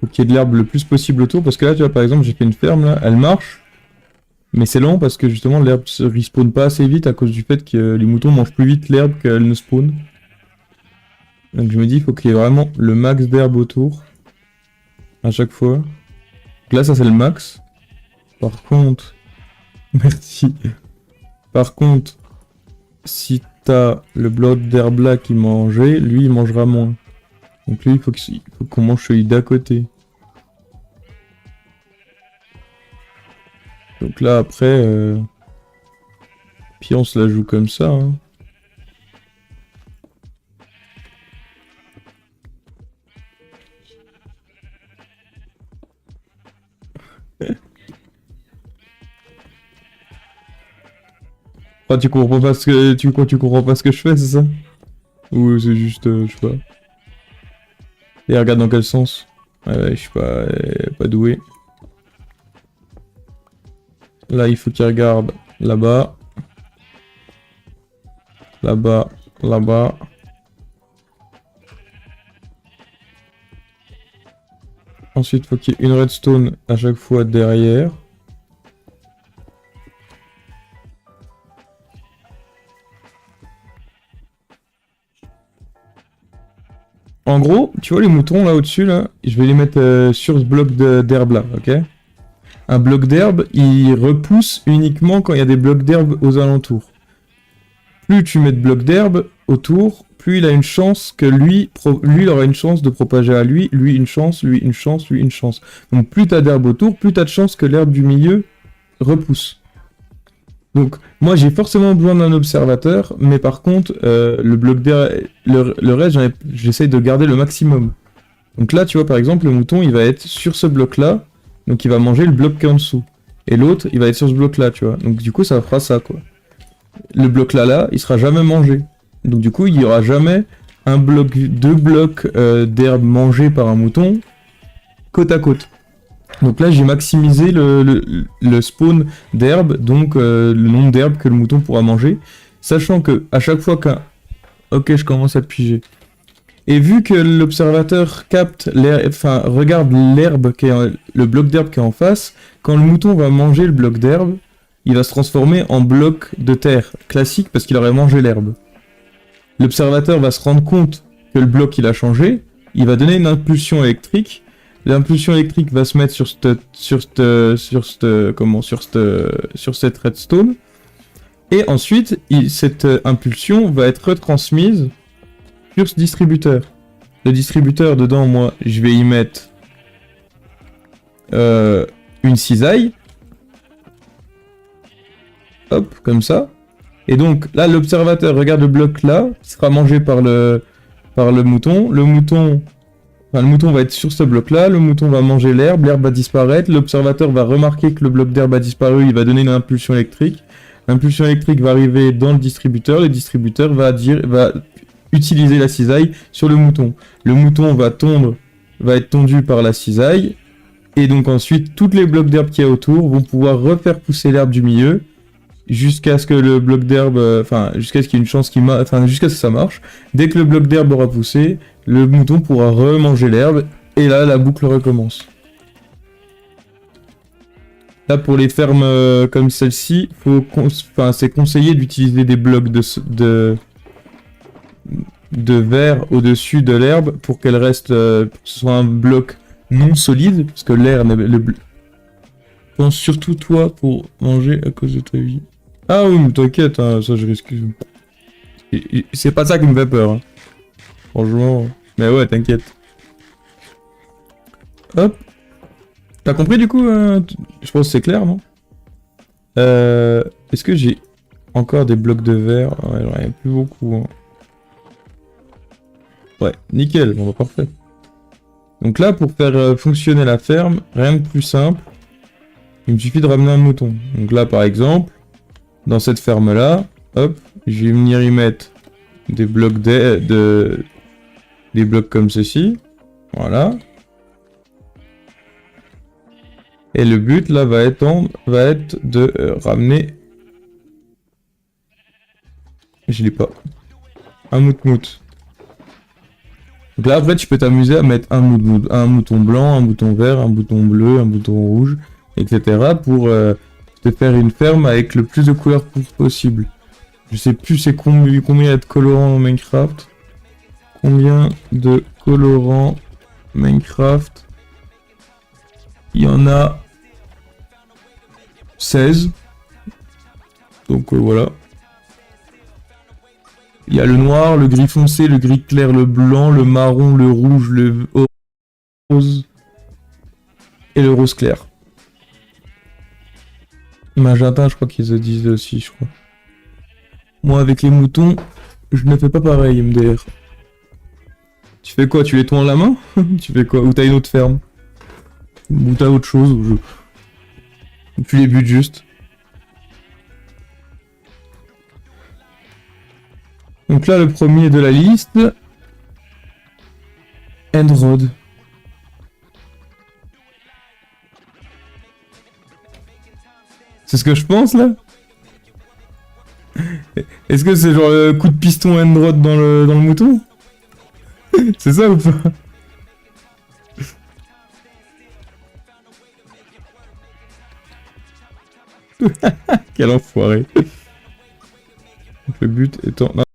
Faut qu'il y ait de l'herbe le plus possible autour, parce que là, tu vois, par exemple, j'ai fait une ferme, là, elle marche, mais c'est lent parce que justement, l'herbe se respawn pas assez vite à cause du fait que les moutons mangent plus vite l'herbe qu'elle ne spawn. Donc je me dis, il faut qu'il y ait vraiment le max d'herbe autour, à chaque fois. Donc là, ça c'est le max. Par contre, merci. Par contre, si t'as le bloc d'herbe là qui mangeait, lui il mangera moins. Donc lui, il faut qu'on mange celui d'à côté. Donc là, après, puis on se la joue comme ça. Hein. Enfin, tu comprends pas ce que tu comprends pas ce que je fais, c'est ça? Ou c'est juste, je sais pas. Et regarde dans quel sens. Ouais, je suis pas, pas doué. Là, il faut qu'il regarde là-bas. Là-bas, là-bas. Ensuite, il faut qu'il y ait une redstone à chaque fois derrière. En gros, tu vois les moutons là au-dessus, là, je vais les mettre sur ce bloc d'herbe là, ok? Un bloc d'herbe, il repousse uniquement quand il y a des blocs d'herbe aux alentours. Plus tu mets de blocs d'herbe autour, plus il a une chance que lui il aura une chance de propager à lui une chance, lui une chance, lui une chance. Donc plus t'as d'herbe autour, plus t'as de chance que l'herbe du milieu repousse. Donc moi j'ai forcément besoin d'un observateur, mais par contre le bloc d'herbe, le reste j'essaye de garder le maximum. Donc là tu vois par exemple le mouton il va être sur ce bloc là, donc il va manger le bloc qui est en dessous. Et l'autre il va être sur ce bloc là tu vois. Donc du coup ça fera ça quoi. Le bloc là, il sera jamais mangé. Donc du coup, il y aura jamais deux blocs d'herbe mangés par un mouton côte à côte. Donc là, j'ai maximisé le spawn d'herbe, donc le nombre d'herbes que le mouton pourra manger, sachant que à chaque fois qu'un... Ok, je commence à te piger. Et vu que l'observateur capte l'herbe, enfin regarde l'herbe le bloc d'herbe qui est en face, quand le mouton va manger le bloc d'herbe, il va se transformer en bloc de terre classique parce qu'il aurait mangé l'herbe. L'observateur va se rendre compte que le bloc il a changé, il va donner une impulsion électrique. L'impulsion électrique va se mettre sur cette redstone. Et ensuite, cette impulsion va être retransmise sur ce distributeur. Le distributeur, dedans, moi, je vais y mettre une cisaille. Hop, comme ça. Et donc, là, l'observateur regarde le bloc là, qui sera mangé par le mouton. Le mouton va être sur ce bloc là, le mouton va manger l'herbe va disparaître. L'observateur va remarquer que le bloc d'herbe a disparu, il va donner une impulsion électrique. L'impulsion électrique va arriver dans le distributeur va utiliser la cisaille sur le mouton. Le mouton va être tondu par la cisaille. Et donc ensuite, tous les blocs d'herbe qu'il y a autour vont pouvoir refaire pousser l'herbe du milieu jusqu'à ce que le bloc d'herbe, jusqu'à ce qu'il y ait une chance jusqu'à ce que ça marche. Dès que le bloc d'herbe aura poussé, le mouton pourra remanger l'herbe et là, la boucle recommence. Là, pour les fermes comme celle-ci, c'est conseillé d'utiliser des blocs de verre au-dessus de l'herbe pour qu'elle reste, pour que ce soit un bloc non solide, parce que pense surtout toi pour manger à cause de ta vie. Ah oui, mais t'inquiète, hein, ça je risque. C'est pas ça qui me fait peur. Hein. Franchement. Mais ouais, t'inquiète. Hop. T'as compris du coup je pense que c'est clair, non? Est-ce que j'ai encore des blocs de verre? Ouais, j'en ai plus beaucoup. Hein. Ouais, nickel, bon bah parfait. Donc là, pour faire fonctionner la ferme, rien de plus simple. Il me suffit de ramener un mouton. Donc là, par exemple, dans cette ferme-là, hop, je vais venir y mettre des blocs des blocs comme ceci. Voilà. Et le but, là, va être de ramener... Je l'ai pas. Un mout-mout. Donc là, après, tu peux t'amuser à mettre un mouton blanc, un mouton vert, un mouton bleu, un mouton rouge, etc. pour te faire une ferme avec le plus de couleurs possible. Je sais plus c'est combien il y a de colorants dans Minecraft. Combien de colorants Minecraft? Il y en a 16. Donc voilà. Il y a le noir, le gris foncé, le gris clair, le blanc, le marron, le rouge, le rose et le rose clair. Magenta, je crois qu'ils le disent aussi, je crois. Moi, avec les moutons, je ne fais pas pareil, MDR. Tu fais quoi? Tu les toins à la main? Tu fais quoi? Ou t'as une autre ferme? Ou t'as autre chose? Ou tu les butes juste? Donc là, le premier de la liste... Endrod. C'est ce que je pense, là? Est-ce que c'est genre le coup de piston Endrod dans le mouton? C'est ça ou pas? Quel enfoiré. Donc le but étant...